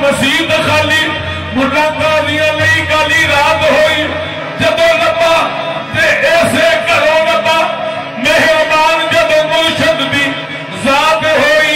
मसीद खाली मुर्रा गालियां नहीं गाली रात हुई जदों लबा ते ऐसे घरों लबा मेहरबान जदों मुर्शद दी जात हुई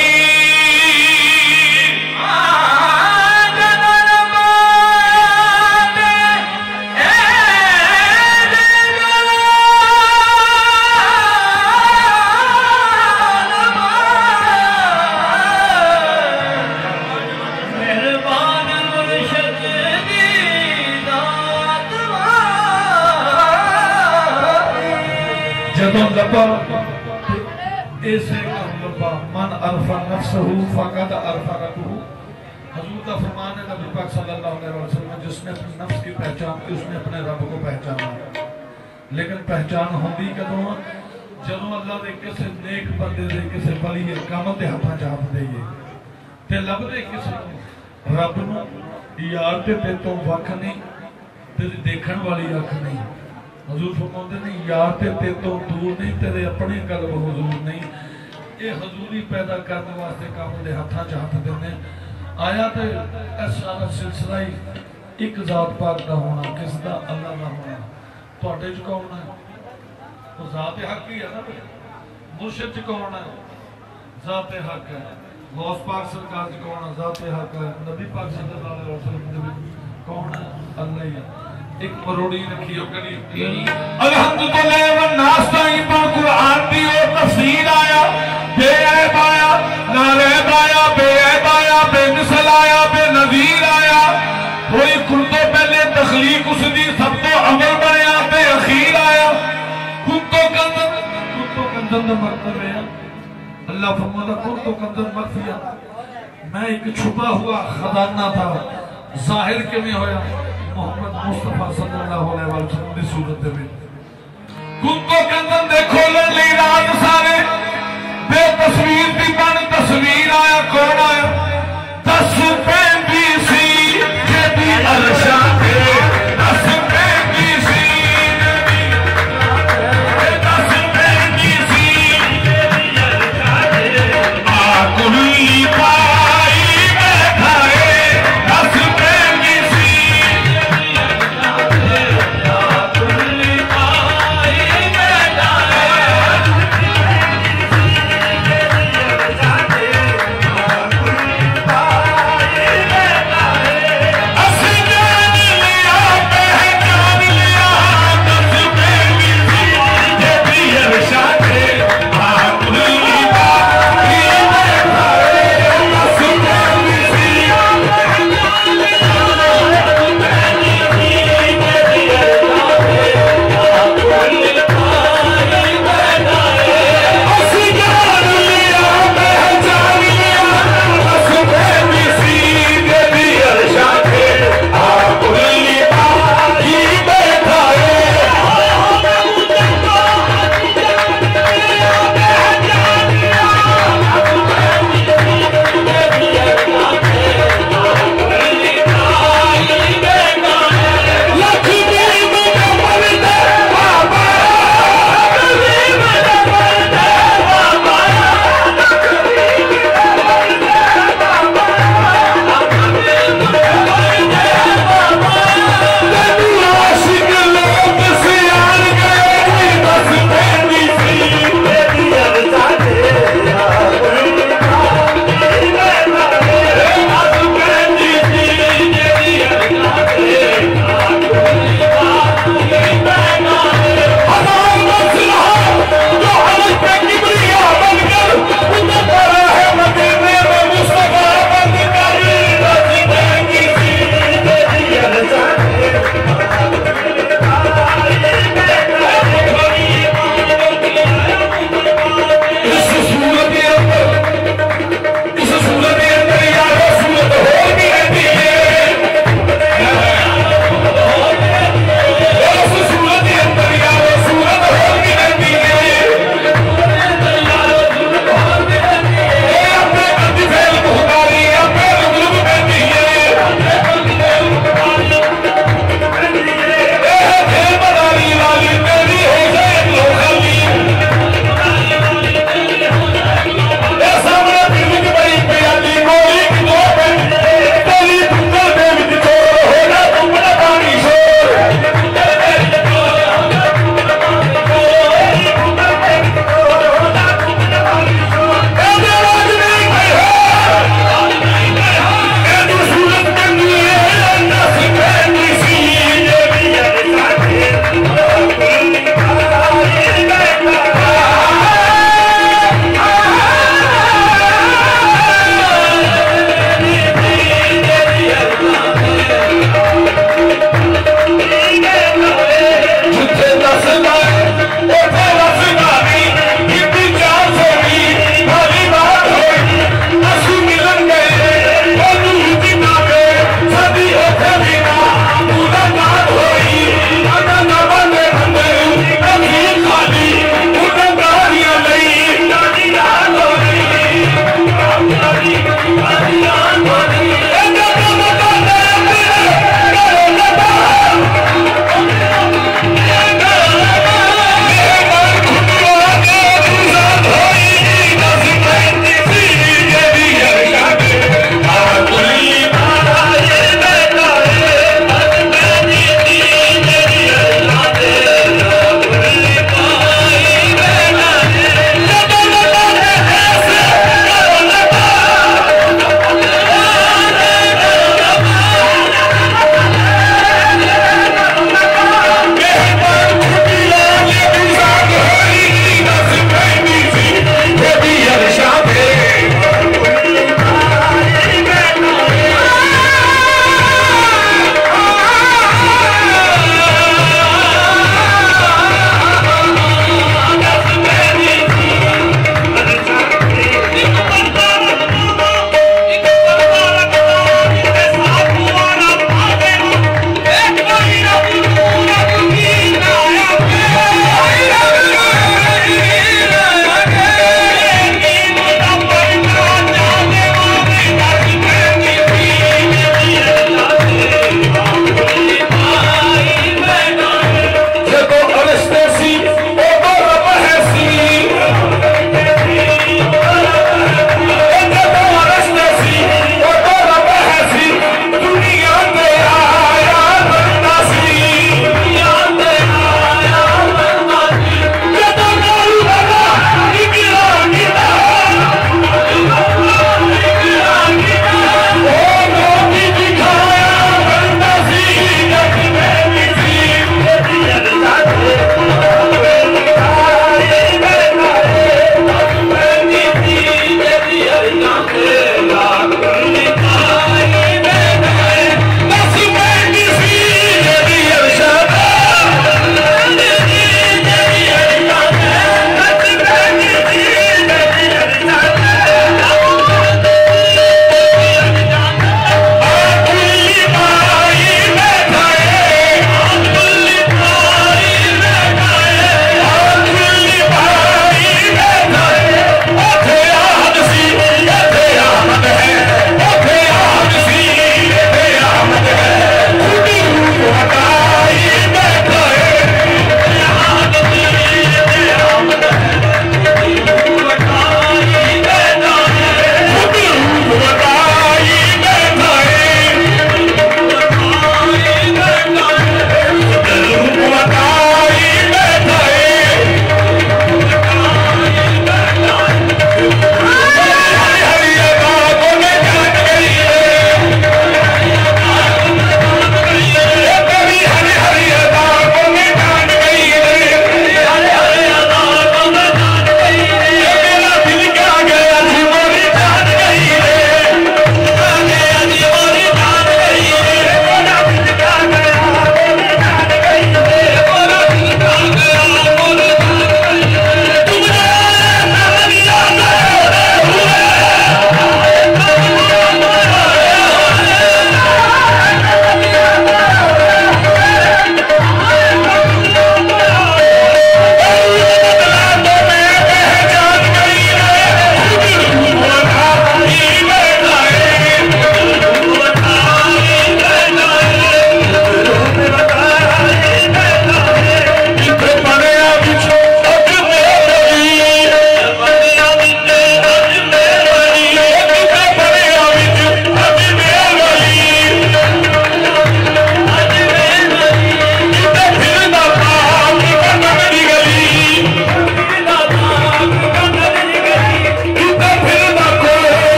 ऐसे मन अरफा नफ्सहू फक़द अरफा रब्बहू। हुजूर का फरमान है नबी पाक सल्लल्लाहु अलैहि वसल्लम, जिसने अपने नफ्स की पहचान की उसने अपने रब को पहचाना। लेकिन पहचान होंदी कदों जदों अल्लाह दे किसी नेक बंदे दे किसी वली काम दे हाथां च हथ देइए ते लभदे किसी रब नूं यार ते तों वख नहीं तेरी देखण वाली अख नहीं। हजूर फरमाते नहीं यार ते तो दूर नहीं तेरे अपने कल्ब हुजूर नहीं। ये हजूरी पैदा करने वास्ते काम दे हाथां च हथ देने आया। तो सारा सिलसिला ही एक जात पाक का होना, किसका अल्लाह का होना। तुहाडे च कौन है? वो जात हक ही है ना। मुर्शिद च कौन है? जात हक है। गौस पाक सरकार च कौन है? जात हक है। नबी पाक सल्लल्लाहु अलैहि वसल्लम कौन है? अल्लाह ही है। एक मरोड़ी रखी हो करी अल्हम्दुलिल्लाह व नास्ताई पर कुरान दी और तफसीर आया बेऐब आया नारैब आया बेऐब आया बेमिसल आया बेनज़ीर आया। कोई कुल तो पहले तखलीक उसदी सब तो अमल बनया ते अखीर आया। कुत्तो कंदन दा मतलब है अल्लाह फरमाता कुत्तो कंदन मखफिया, मैं एक छुपा हुआ खजाना था। जाहिर किवें होया? मोहम्मद मुस्तफा सल्लल्लाहु अलैहि वसल्लम की सूरत में कुत्तो कंदन देखो लई राज सारे बेतस्वीर दी बन तस्वीर आया। कौन आया? 10 पैंती सी जेदी अरशा पे 10 पैंती सी 10 पैंती सी जेदी अरशा पे आ कुली पाई बैठा है 10 पैंती सी।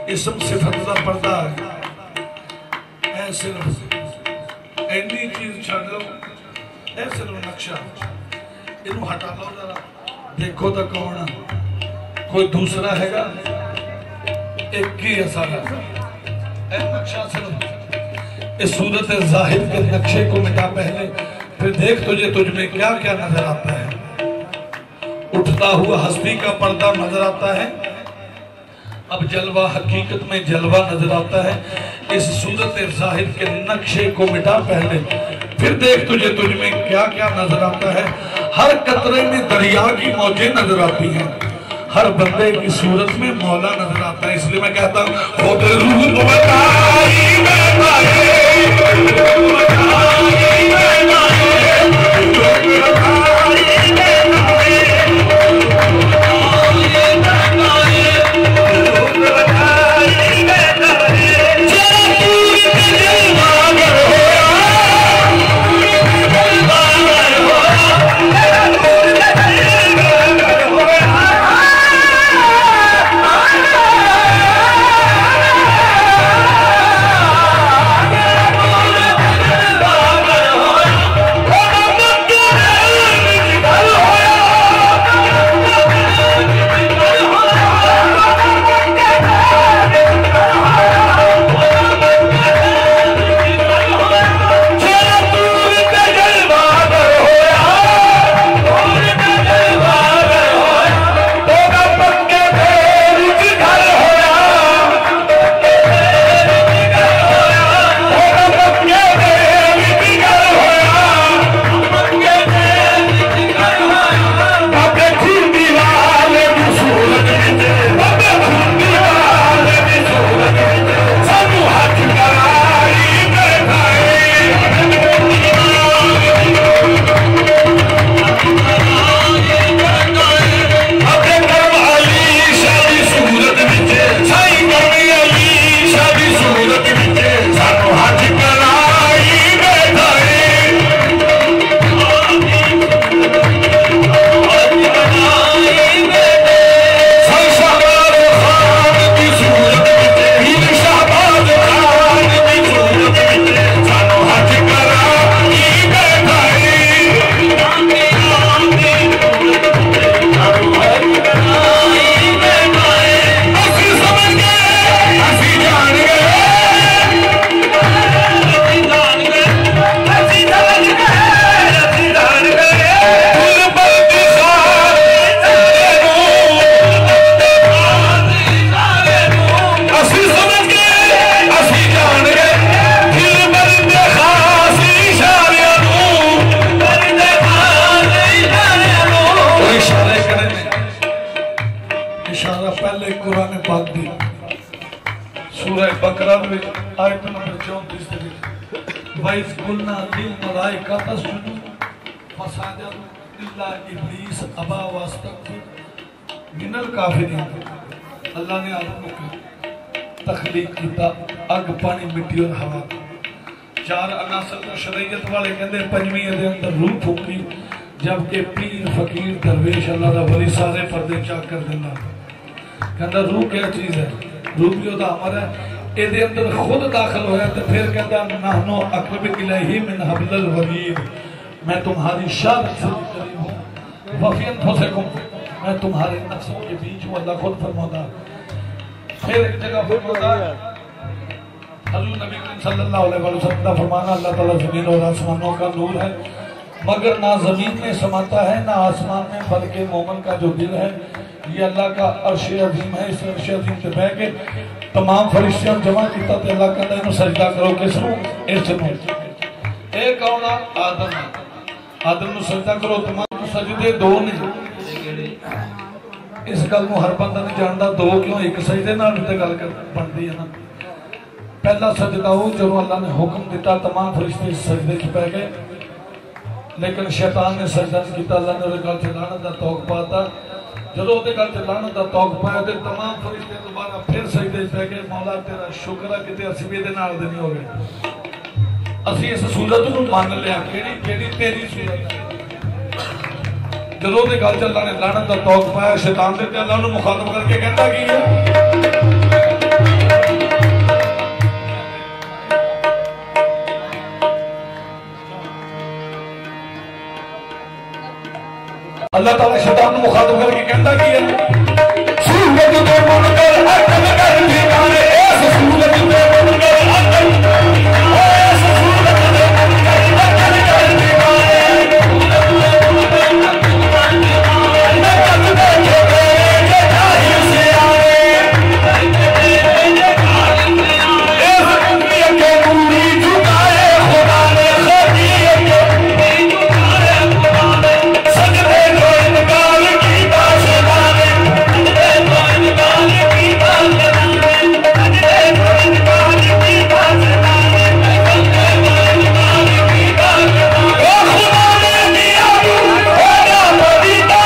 इसम सिफत का पर्दा है। सिर्फ एनी चीज छड़ लो, सिर्फ नक्शा इनू हटा लो जरा, देखो तो कौन कोई दूसरा हैगा, एक ही है सारा नक्शा। सिर्फ इस सूरत जाहिर के नक्शे को मिटा पहले, फिर देख तुझे तुझ में क्या क्या नजर आता है। उठता हुआ हस्ती का पर्दा नजर आता है, अब जलवा हकीकत में जलवा नजर आता है। इस सूरत जाहिर के नक्शे को मिटा पहले, फिर देख तुझे तुझ में क्या क्या नजर आता है। हर कतरे में दरिया की मौजें नजर आती हैं, हर बंदे की सूरत में मौला नजर आता है। इसलिए मैं कहता हूँ खुद रूप बताई अल्लाह ने आदम को तखलीक किया, अग पानी मिट्टी और हवा, चार अनासर को शरीयत वाले कहते पंजवीं दे अंदर रूह फूकी, जबकि पीर फकीर दरवेश अल्लाह दा वली सारे पर्दे चाक कर देना। कहता रूह क्या चीज है, रूह भी ओदा अमर है, ਇਹਦੇ अंदर खुद दाखिल होया तो फिर कहता नहनो अक़रब इलैहि मिन हब्लिल वरीद, मैं तुम्हारी शादत से करीब हूँ, वफ़ी अनफुसिकुम, मैं तुम्हारे नफ्सों के बीच हूँ। अल्लाह खुद फरमाता। फिर एक जगह फरमाता हज़रत नबी सल्लल्लाहु अलैहि वसल्लम का फरमाना, अल्लाह ताला ज़मीन और आसमानों का नूर है, मगर ना ज़मीन में समाता है ना आसमान में, बल्कि मोमिन का जो दिल है ये अल्लाह का अर्श अज़ीम है। इस अर्श अज़ीम पे बैठ के तमाम फरिश्तियों जमा किया तो अल्लाह कहता है सजदा करो किसनू, इसनू। एक कौन आदम, आदम नू सजदा करो। तमाम सजदे दो ने, इस गल को हर बंदा नहीं जानता दो क्यों, एक सजदे नाल ते गल बनती है ना। पहला सजदा हो जो अल्लाह ने हुक्म दिता, तमाम फरिश्ते सजदे च पै गए, लेकिन शैतान ने सजदा नहीं किया। अल्लाह ने गल च लानत दा तौक पाता। जो गल च लानत दा तौक पाया तो तमाम फरिश्ते दोबारा फिर सजदे च पै गए। मौला तेरा शुक्र है कि असीं भी इहदे नाल दे नहीं हो गए, असीं इस सूरत नूं मान लिया। केड़ी केड़ी तेरी सूरत है जो गल च अल्लाह ने लानत का तौक पाया शैतान से, अल्लाह ने मुखातब करके कहता की है, अल्लाह ताला शैतान को मुखातब करके कहता की है, सूरत दे मुनकर अकल कर ठिकाने, ऐस सूरत दे मुनकर अकल, ऐस सूरत दे मुनकर अकल कर ठिकाने, नकद देखे तेरे जाहिर से आए, ऐस दुनिया के नूरी झुकाए खुदा ने, खदीर के नूरी झुकाए खुदा ने, सजदे को इनकार की बाशदाने, सजदे को इनकार की बाशदाने, सजदे को इनकार की बाशदाने, सजदे को इनकार की बाशदाने, ओ खुदा ने दिया होगा मदीना,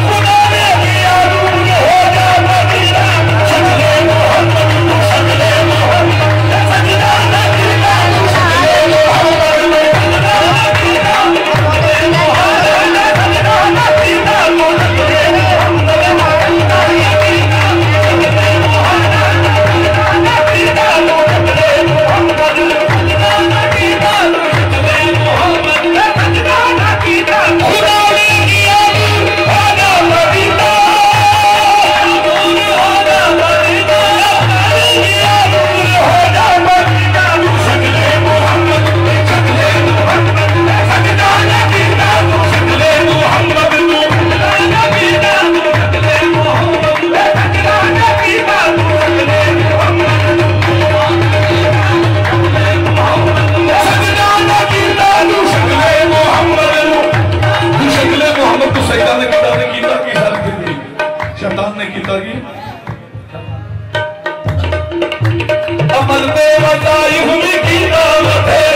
खुदा ने दिया होगा मदीना, शक्ले मोहम्मद तू शक्ले मोहम्मद, सजदा नगीना तू शक्ले मोहम्मद, सजदा नगीना शक्ले मोहम्मद, सजदा नगीना तू शक्ले मोहम्मद, सजदा नगीना शक्ले मोहम्मद, सजदा नगीना तू शक्ले मोहम्मद, सजदा नगीना तू शक्ले मोहम्मद, सजदा नगीना खुदा ने दिया होगा मदीना, नूर होगा मदीना, दिया नूर होगा मदीना, तू शक्ले मोहम्मद, शक्ले मोहम्मद, सजदा नगीना तू शक्ले मोहम्मद, तू सजदा नगीना तू शक्ले मोहम्मद, सजदा नगीना तू शक्ले मोहम्मद, सजदा नगीना तू शक्ले मोहम्मद, तू शक्ले मोहम्मद, तू सजदा नगीना ने कीता की हल की शैतान ने कीता की अमल में वज़ाइफ में कीता बथेरा,